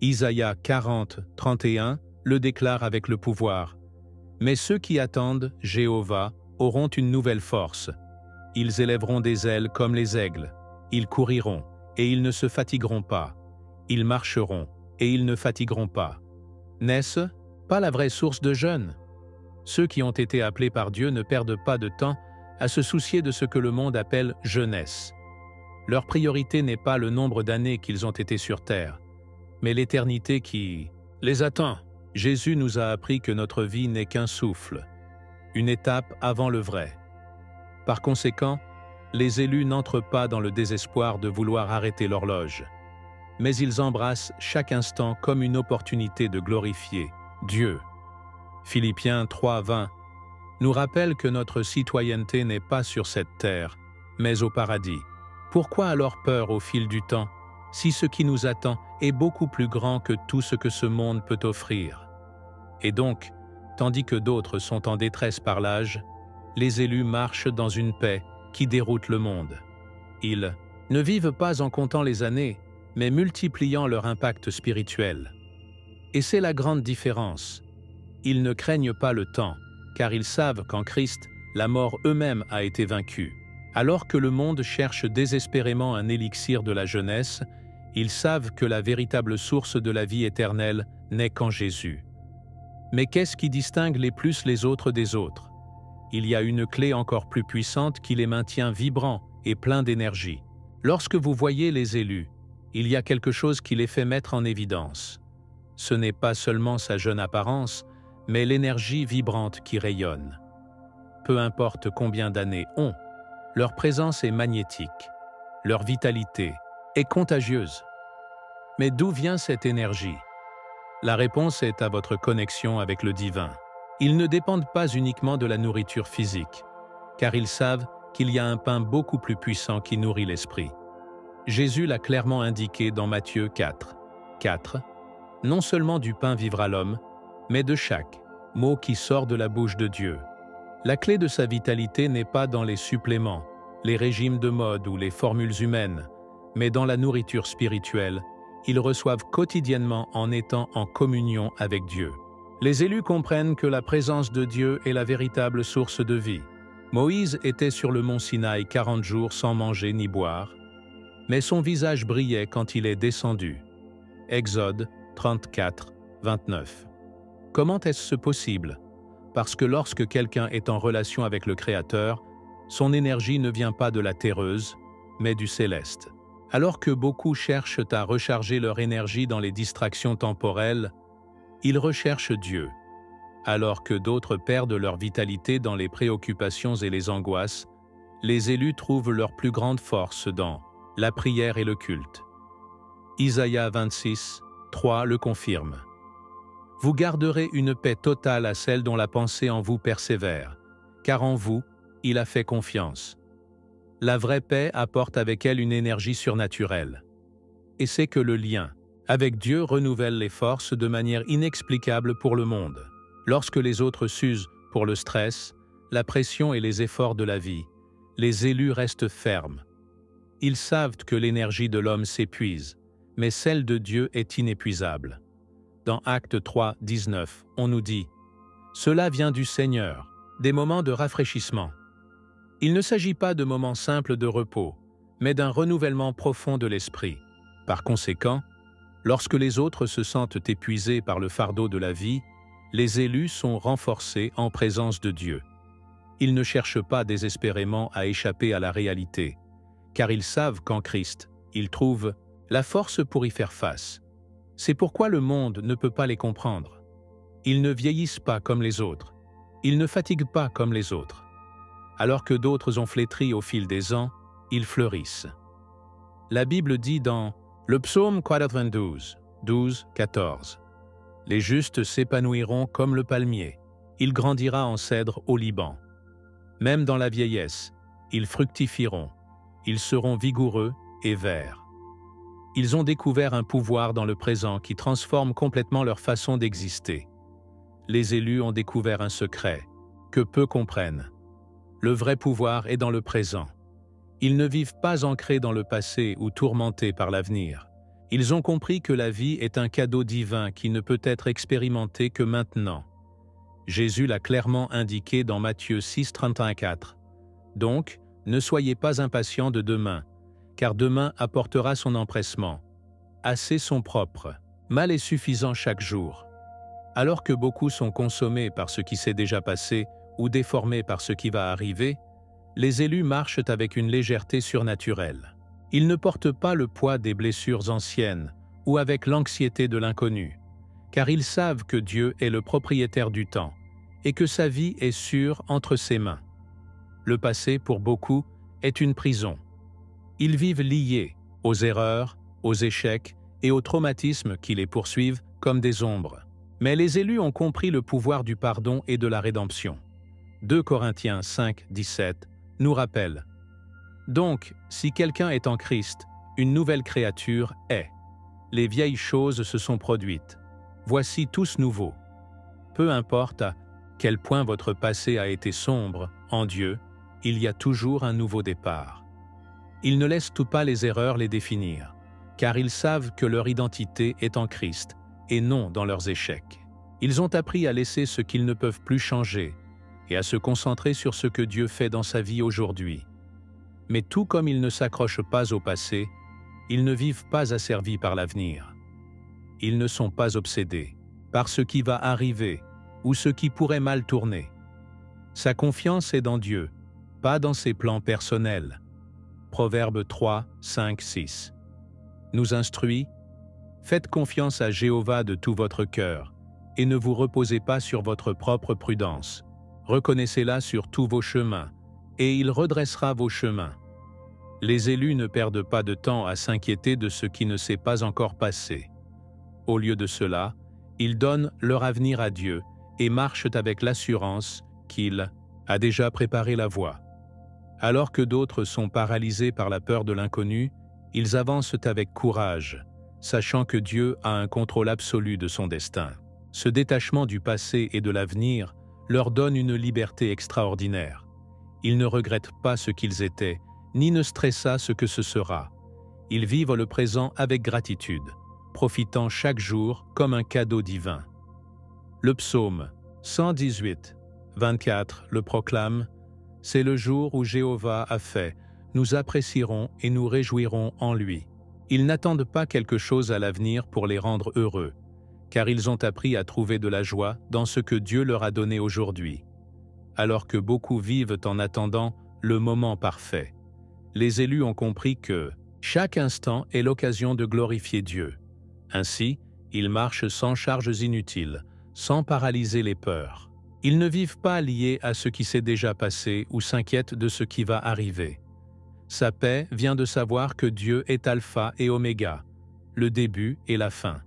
Isaïe 40, 31 le déclare avec le pouvoir. Mais ceux qui attendent Jéhovah auront une nouvelle force. Ils élèveront des ailes comme les aigles. Ils couriront, et ils ne se fatigueront pas. Ils marcheront, et ils ne fatigueront pas. N'est-ce pas la vraie source de jeûne? Ceux qui ont été appelés par Dieu ne perdent pas de temps à se soucier de ce que le monde appelle jeunesse. Leur priorité n'est pas le nombre d'années qu'ils ont été sur terre, mais l'éternité qui les attend. Jésus nous a appris que notre vie n'est qu'un souffle, une étape avant le vrai. Par conséquent, les élus n'entrent pas dans le désespoir de vouloir arrêter l'horloge, mais ils embrassent chaque instant comme une opportunité de glorifier Dieu. Philippiens 3:20 nous rappelle que notre citoyenneté n'est pas sur cette terre, mais au paradis. Pourquoi alors peur au fil du temps, si ce qui nous attend est beaucoup plus grand que tout ce que ce monde peut offrir? Et donc, tandis que d'autres sont en détresse par l'âge, les élus marchent dans une paix qui déroute le monde. Ils ne vivent pas en comptant les années, mais multipliant leur impact spirituel. Et c'est la grande différence. Ils ne craignent pas le temps, car ils savent qu'en Christ, la mort eux-mêmes a été vaincue. Alors que le monde cherche désespérément un élixir de la jeunesse, ils savent que la véritable source de la vie éternelle n'est qu'en Jésus. Mais qu'est-ce qui distingue les plus les autres des autres? Il y a une clé encore plus puissante qui les maintient vibrants et pleins d'énergie. Lorsque vous voyez les élus, il y a quelque chose qui les fait mettre en évidence. Ce n'est pas seulement sa jeune apparence, mais l'énergie vibrante qui rayonne. Peu importe combien d'années ont, leur présence est magnétique, leur vitalité est contagieuse. Mais d'où vient cette énergie? La réponse est à votre connexion avec le divin. Ils ne dépendent pas uniquement de la nourriture physique, car ils savent qu'il y a un pain beaucoup plus puissant qui nourrit l'esprit. Jésus l'a clairement indiqué dans Matthieu 4. Non seulement du pain vivra l'homme, mais de chaque mot qui sort de la bouche de Dieu. La clé de sa vitalité n'est pas dans les suppléments, les régimes de mode ou les formules humaines, mais dans la nourriture spirituelle. Ils reçoivent quotidiennement en étant en communion avec Dieu. Les élus comprennent que la présence de Dieu est la véritable source de vie. Moïse était sur le mont Sinaï 40 jours sans manger ni boire, mais son visage brillait quand il est descendu. Exode 34, 29. Comment est-ce possible? Parce que lorsque quelqu'un est en relation avec le Créateur, son énergie ne vient pas de la terreuse, mais du céleste. Alors que beaucoup cherchent à recharger leur énergie dans les distractions temporelles, ils recherchent Dieu. Alors que d'autres perdent leur vitalité dans les préoccupations et les angoisses, les élus trouvent leur plus grande force dans la prière et le culte. Isaïe 26, 3 le confirme. Vous garderez une paix totale à celle dont la pensée en vous persévère, car en vous, il a fait confiance. La vraie paix apporte avec elle une énergie surnaturelle. Et c'est que le lien avec Dieu renouvelle les forces de manière inexplicable pour le monde. Lorsque les autres s'usent pour le stress, la pression et les efforts de la vie, les élus restent fermes. Ils savent que l'énergie de l'homme s'épuise, mais celle de Dieu est inépuisable. Dans Actes 3, 19, on nous dit « Cela vient du Seigneur, des moments de rafraîchissement. » Il ne s'agit pas de moments simples de repos, mais d'un renouvellement profond de l'esprit. Par conséquent, lorsque les autres se sentent épuisés par le fardeau de la vie, les élus sont renforcés en présence de Dieu. Ils ne cherchent pas désespérément à échapper à la réalité, car ils savent qu'en Christ, ils trouvent la force pour y faire face. C'est pourquoi le monde ne peut pas les comprendre. Ils ne vieillissent pas comme les autres. Ils ne fatiguent pas comme les autres. Alors que d'autres ont flétri au fil des ans, ils fleurissent. La Bible dit dans le psaume 92, 12, 14 « Les justes s'épanouiront comme le palmier, il grandira en cèdre au Liban. Même dans la vieillesse, ils fructifieront, ils seront vigoureux et verts. » Ils ont découvert un pouvoir dans le présent qui transforme complètement leur façon d'exister. Les élus ont découvert un secret que peu comprennent. Le vrai pouvoir est dans le présent. Ils ne vivent pas ancrés dans le passé ou tourmentés par l'avenir. Ils ont compris que la vie est un cadeau divin qui ne peut être expérimenté que maintenant. Jésus l'a clairement indiqué dans Matthieu 6, 31-4. Donc, ne soyez pas impatients de demain, car demain apportera son empressement. Assez sont propres, mal est suffisant chaque jour. Alors que beaucoup sont consommés par ce qui s'est déjà passé ou déformés par ce qui va arriver, les élus marchent avec une légèreté surnaturelle. Ils ne portent pas le poids des blessures anciennes ou avec l'anxiété de l'inconnu, car ils savent que Dieu est le propriétaire du temps et que sa vie est sûre entre ses mains. Le passé, pour beaucoup, est une prison. Ils vivent liés aux erreurs, aux échecs et aux traumatismes qui les poursuivent comme des ombres. Mais les élus ont compris le pouvoir du pardon et de la rédemption. 2 Corinthiens 5, 17 nous rappelle: « Donc, si quelqu'un est en Christ, une nouvelle créature est. Les vieilles choses se sont produites. Voici tous nouveaux. » Peu importe à quel point votre passé a été sombre, en Dieu, il y a toujours un nouveau départ. Ils ne laissent tout pas les erreurs les définir, car ils savent que leur identité est en Christ et non dans leurs échecs. Ils ont appris à laisser ce qu'ils ne peuvent plus changer et à se concentrer sur ce que Dieu fait dans sa vie aujourd'hui. Mais tout comme ils ne s'accrochent pas au passé, ils ne vivent pas asservis par l'avenir. Ils ne sont pas obsédés par ce qui va arriver ou ce qui pourrait mal tourner. Sa confiance est dans Dieu, pas dans ses plans personnels. Proverbe 3, 5, 6 nous instruit: « Faites confiance à Jéhovah de tout votre cœur, et ne vous reposez pas sur votre propre prudence. Reconnaissez-la sur tous vos chemins, et il redressera vos chemins. » Les élus ne perdent pas de temps à s'inquiéter de ce qui ne s'est pas encore passé. Au lieu de cela, ils donnent leur avenir à Dieu et marchent avec l'assurance qu'il a déjà préparé la voie. Alors que d'autres sont paralysés par la peur de l'inconnu, ils avancent avec courage, sachant que Dieu a un contrôle absolu de son destin. Ce détachement du passé et de l'avenir leur donne une liberté extraordinaire. Ils ne regrettent pas ce qu'ils étaient, ni ne stressent ce que ce sera. Ils vivent le présent avec gratitude, profitant chaque jour comme un cadeau divin. Le psaume 118, 24 le proclame: « C'est le jour où Jéhovah a fait, nous apprécierons et nous réjouirons en lui. » Ils n'attendent pas quelque chose à l'avenir pour les rendre heureux, car ils ont appris à trouver de la joie dans ce que Dieu leur a donné aujourd'hui. Alors que beaucoup vivent en attendant le moment parfait, les élus ont compris que chaque instant est l'occasion de glorifier Dieu. Ainsi, ils marchent sans charges inutiles, sans paralyser les peurs. Ils ne vivent pas liés à ce qui s'est déjà passé ou s'inquiètent de ce qui va arriver. Sa paix vient de savoir que Dieu est Alpha et Oméga, le début et la fin.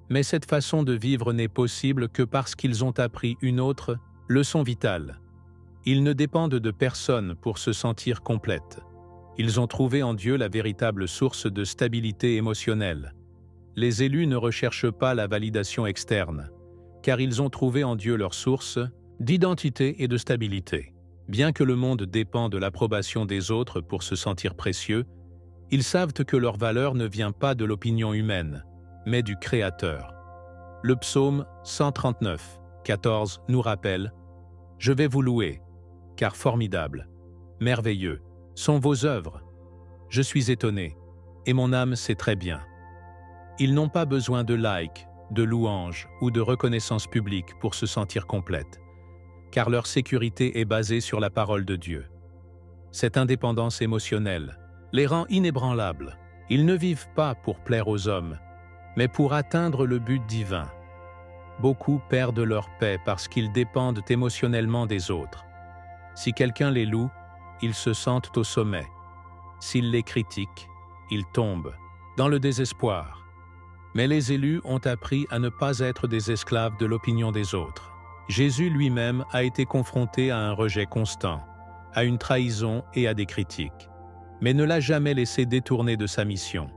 Mais cette façon de vivre n'est possible que parce qu'ils ont appris une autre leçon vitale. Ils ne dépendent de personne pour se sentir complètes. Ils ont trouvé en Dieu la véritable source de stabilité émotionnelle. Les élus ne recherchent pas la validation externe, car ils ont trouvé en Dieu leur source d'identité et de stabilité. Bien que le monde dépend de l'approbation des autres pour se sentir précieux, ils savent que leur valeur ne vient pas de l'opinion humaine, mais du Créateur. Le psaume 139, 14 nous rappelle: « Je vais vous louer, car formidables, merveilleux sont vos œuvres. Je suis étonné, et mon âme sait très bien. » Ils n'ont pas besoin de likes, de louanges ou de reconnaissance publique pour se sentir complètes, car leur sécurité est basée sur la parole de Dieu. Cette indépendance émotionnelle les rend inébranlables. Ils ne vivent pas pour plaire aux hommes, mais pour atteindre le but divin. Beaucoup perdent leur paix parce qu'ils dépendent émotionnellement des autres. Si quelqu'un les loue, ils se sentent au sommet. S'ils les critiquent, ils tombent dans le désespoir. Mais les élus ont appris à ne pas être des esclaves de l'opinion des autres. Jésus lui-même a été confronté à un rejet constant, à une trahison et à des critiques, mais ne l'a jamais laissé détourner de sa mission.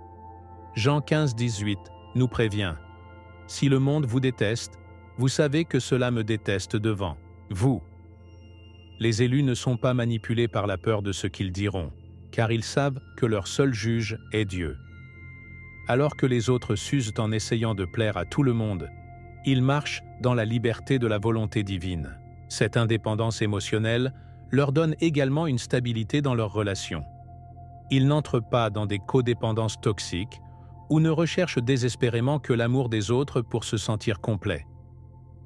Jean 15, 18 nous prévient: « Si le monde vous déteste, vous savez que cela me déteste devant vous. » Les élus ne sont pas manipulés par la peur de ce qu'ils diront, car ils savent que leur seul juge est Dieu. Alors que les autres s'usent en essayant de plaire à tout le monde, ils marchent dans la liberté de la volonté divine. Cette indépendance émotionnelle leur donne également une stabilité dans leurs relations. Ils n'entrent pas dans des codépendances toxiques ou ne recherchent désespérément que l'amour des autres pour se sentir complets.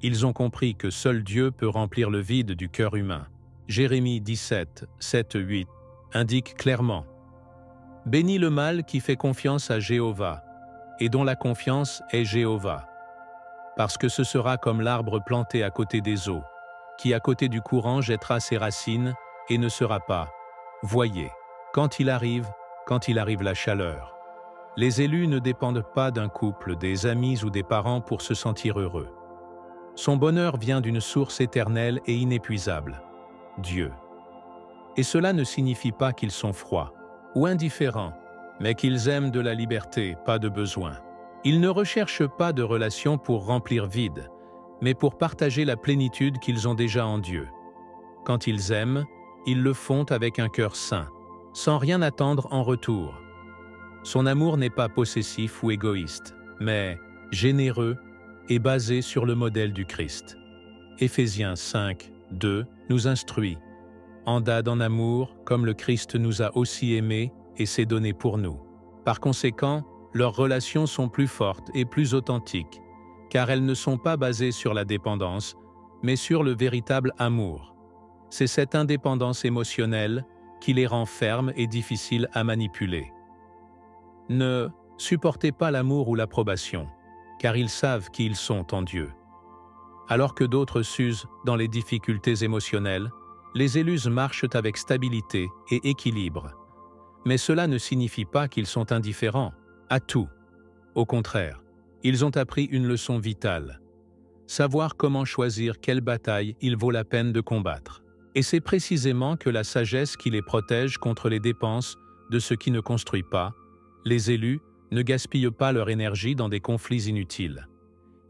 Ils ont compris que seul Dieu peut remplir le vide du cœur humain. Jérémie 17, 7-8 indique clairement « Bénis le mâle qui fait confiance à Jéhovah, et dont la confiance est Jéhovah. Parce que ce sera comme l'arbre planté à côté des eaux, qui à côté du courant jettera ses racines et ne sera pas. Voyez, quand il arrive la chaleur. » Les élus ne dépendent pas d'un couple, des amis ou des parents pour se sentir heureux. Son bonheur vient d'une source éternelle et inépuisable, Dieu. Et cela ne signifie pas qu'ils sont froids ou indifférents, mais qu'ils aiment de la liberté, pas de besoin. Ils ne recherchent pas de relation pour remplir vide, mais pour partager la plénitude qu'ils ont déjà en Dieu. Quand ils aiment, ils le font avec un cœur saint, sans rien attendre en retour. Son amour n'est pas possessif ou égoïste, mais généreux et basé sur le modèle du Christ. Éphésiens 5, 2 nous instruit « Andade en amour, comme le Christ nous a aussi aimés et s'est donné pour nous. » Par conséquent, leurs relations sont plus fortes et plus authentiques, car elles ne sont pas basées sur la dépendance, mais sur le véritable amour. C'est cette indépendance émotionnelle qui les rend fermes et difficiles à manipuler. Ne supportez pas l'amour ou l'approbation, car ils savent qui ils sont en Dieu. Alors que d'autres s'usent dans les difficultés émotionnelles, les élus marchent avec stabilité et équilibre. Mais cela ne signifie pas qu'ils sont indifférents à tout. Au contraire, ils ont appris une leçon vitale. Savoir comment choisir quelle bataille il vaut la peine de combattre. Et c'est précisément que la sagesse qui les protège contre les dépenses de ce qui ne construit pas. Les élus ne gaspillent pas leur énergie dans des conflits inutiles.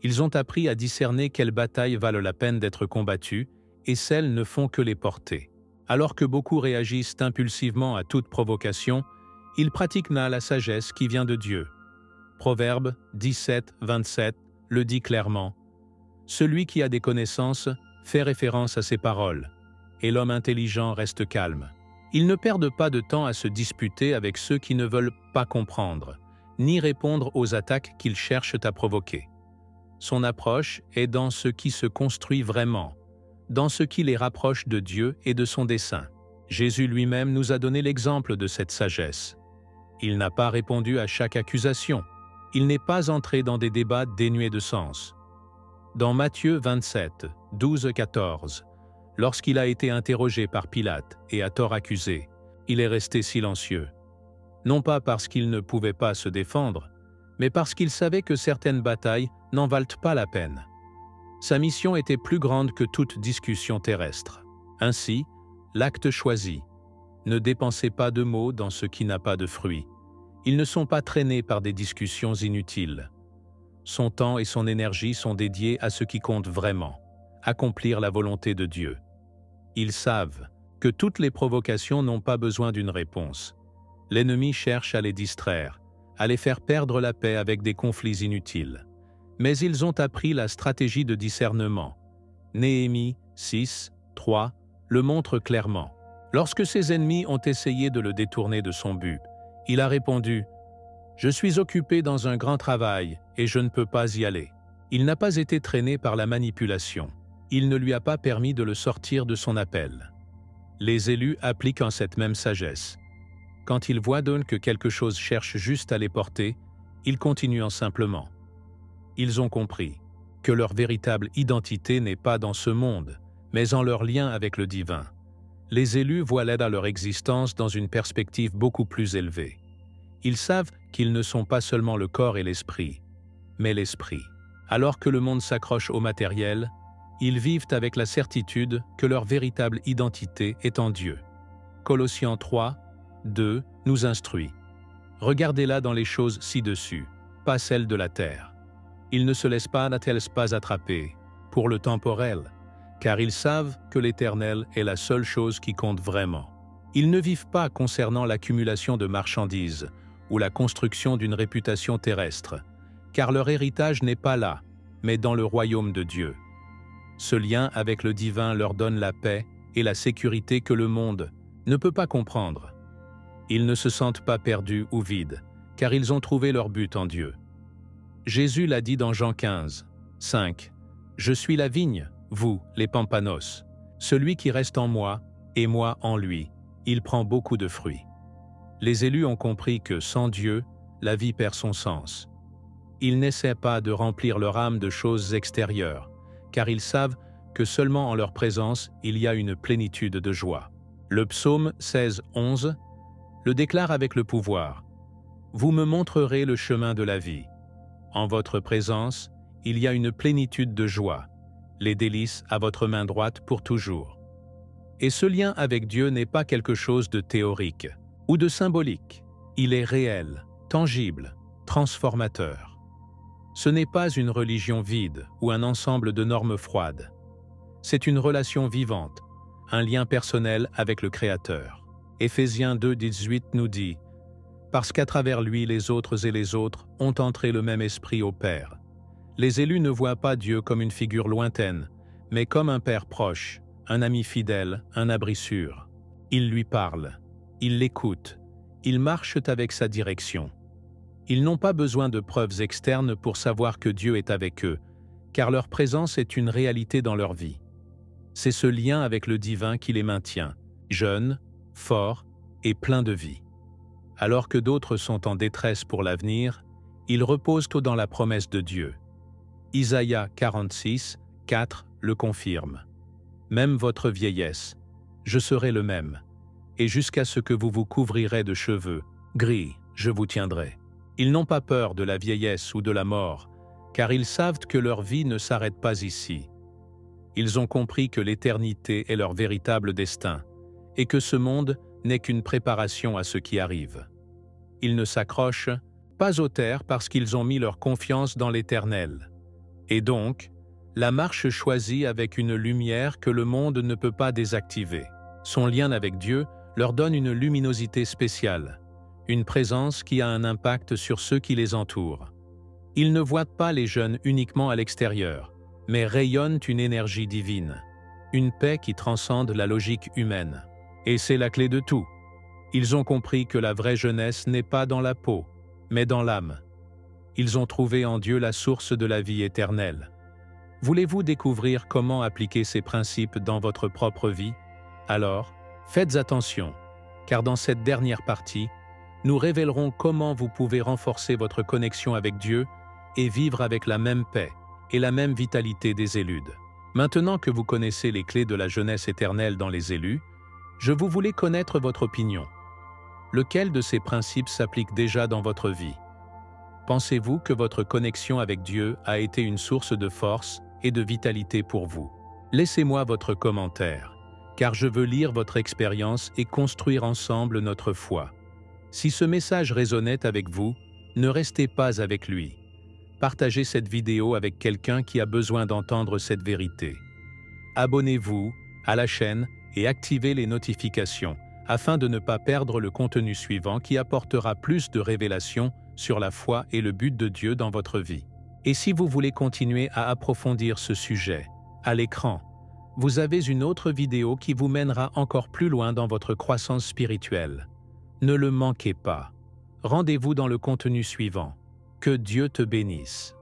Ils ont appris à discerner quelles batailles valent la peine d'être combattues et celles ne font que les porter. Alors que beaucoup réagissent impulsivement à toute provocation, ils pratiquent la sagesse qui vient de Dieu. Proverbe 17, 27 le dit clairement. « Celui qui a des connaissances fait référence à ses paroles, et l'homme intelligent reste calme. » Ils ne perdent pas de temps à se disputer avec ceux qui ne veulent pas comprendre, ni répondre aux attaques qu'ils cherchent à provoquer. Son approche est dans ce qui se construit vraiment, dans ce qui les rapproche de Dieu et de son dessein. Jésus lui-même nous a donné l'exemple de cette sagesse. Il n'a pas répondu à chaque accusation. Il n'est pas entré dans des débats dénués de sens. Dans Matthieu 27, 12-14, lorsqu'il a été interrogé par Pilate et à tort accusé, il est resté silencieux. Non pas parce qu'il ne pouvait pas se défendre, mais parce qu'il savait que certaines batailles n'en valent pas la peine. Sa mission était plus grande que toute discussion terrestre. Ainsi, l'acte choisi. Ne dépensez pas de mots dans ce qui n'a pas de fruit. Ils ne sont pas traînés par des discussions inutiles. Son temps et son énergie sont dédiés à ce qui compte vraiment, accomplir la volonté de Dieu. Ils savent que toutes les provocations n'ont pas besoin d'une réponse. L'ennemi cherche à les distraire, à les faire perdre la paix avec des conflits inutiles. Mais ils ont appris la stratégie de discernement. Néhémie 6, 3 le montre clairement. Lorsque ses ennemis ont essayé de le détourner de son but, il a répondu « Je suis occupé dans un grand travail et je ne peux pas y aller. » Il n'a pas été traîné par la manipulation. Il ne lui a pas permis de le sortir de son appel. Les élus appliquent en cette même sagesse. Quand ils voient donc que quelque chose cherche juste à les porter, ils continuent simplement. Ils ont compris que leur véritable identité n'est pas dans ce monde, mais en leur lien avec le divin. Les élus voient l'aide à leur existence dans une perspective beaucoup plus élevée. Ils savent qu'ils ne sont pas seulement le corps et l'esprit, mais l'esprit. Alors que le monde s'accroche au matériel, ils vivent avec la certitude que leur véritable identité est en Dieu. Colossiens 3, 2 nous instruit. Regardez-la dans les choses ci-dessus, pas celles de la terre. Ils ne se laissent pas attraper pour le temporel, car ils savent que l'Éternel est la seule chose qui compte vraiment. Ils ne vivent pas concernant l'accumulation de marchandises ou la construction d'une réputation terrestre, car leur héritage n'est pas là, mais dans le royaume de Dieu. Ce lien avec le divin leur donne la paix et la sécurité que le monde ne peut pas comprendre. Ils ne se sentent pas perdus ou vides, car ils ont trouvé leur but en Dieu. Jésus l'a dit dans Jean 15, 5. « Je suis la vigne, vous, les pampanos. Celui qui reste en moi, et moi en lui, il prend beaucoup de fruits. » Les élus ont compris que, sans Dieu, la vie perd son sens. Ils n'essaient pas de remplir leur âme de choses extérieures, car ils savent que seulement en leur présence, il y a une plénitude de joie. Le psaume 16, 11 le déclare avec le pouvoir. « Vous me montrerez le chemin de la vie. En votre présence, il y a une plénitude de joie, les délices à votre main droite pour toujours. » Et ce lien avec Dieu n'est pas quelque chose de théorique ou de symbolique. Il est réel, tangible, transformateur. Ce n'est pas une religion vide ou un ensemble de normes froides. C'est une relation vivante, un lien personnel avec le Créateur. Éphésiens 2, 18 nous dit « Parce qu'à travers lui, les autres et les autres ont entré le même esprit au Père. » Les élus ne voient pas Dieu comme une figure lointaine, mais comme un Père proche, un ami fidèle, un abri sûr. Ils lui parlent, ils l'écoutent, ils marchent avec sa direction. Ils n'ont pas besoin de preuves externes pour savoir que Dieu est avec eux, car leur présence est une réalité dans leur vie. C'est ce lien avec le divin qui les maintient, jeunes, forts et pleins de vie. Alors que d'autres sont en détresse pour l'avenir, ils reposent dans la promesse de Dieu. Isaïe 46, 4 le confirme. « Même votre vieillesse, je serai le même, et jusqu'à ce que vous vous couvrirez de cheveux gris, je vous tiendrai. » Ils n'ont pas peur de la vieillesse ou de la mort, car ils savent que leur vie ne s'arrête pas ici. Ils ont compris que l'éternité est leur véritable destin, et que ce monde n'est qu'une préparation à ce qui arrive. Ils ne s'accrochent pas aux terres parce qu'ils ont mis leur confiance dans l'Éternel. Et donc, la marche choisie avec une lumière que le monde ne peut pas désactiver. Son lien avec Dieu leur donne une luminosité spéciale, une présence qui a un impact sur ceux qui les entourent. Ils ne voient pas les jeunes uniquement à l'extérieur, mais rayonnent une énergie divine, une paix qui transcende la logique humaine. Et c'est la clé de tout. Ils ont compris que la vraie jeunesse n'est pas dans la peau, mais dans l'âme. Ils ont trouvé en Dieu la source de la vie éternelle. Voulez-vous découvrir comment appliquer ces principes dans votre propre vie? Alors, faites attention, car dans cette dernière partie, nous révélerons comment vous pouvez renforcer votre connexion avec Dieu et vivre avec la même paix et la même vitalité des élus. Maintenant que vous connaissez les clés de la jeunesse éternelle dans les élus, je voulais connaître votre opinion. Lequel de ces principes s'applique déjà dans votre vie? Pensez-vous que votre connexion avec Dieu a été une source de force et de vitalité pour vous? Laissez-moi votre commentaire, car je veux lire votre expérience et construire ensemble notre foi. Si ce message résonnait avec vous, ne restez pas avec lui. Partagez cette vidéo avec quelqu'un qui a besoin d'entendre cette vérité. Abonnez-vous à la chaîne et activez les notifications afin de ne pas perdre le contenu suivant qui apportera plus de révélations sur la foi et le but de Dieu dans votre vie. Et si vous voulez continuer à approfondir ce sujet, à l'écran, vous avez une autre vidéo qui vous mènera encore plus loin dans votre croissance spirituelle. Ne le manquez pas. Rendez-vous dans le contenu suivant. Que Dieu te bénisse.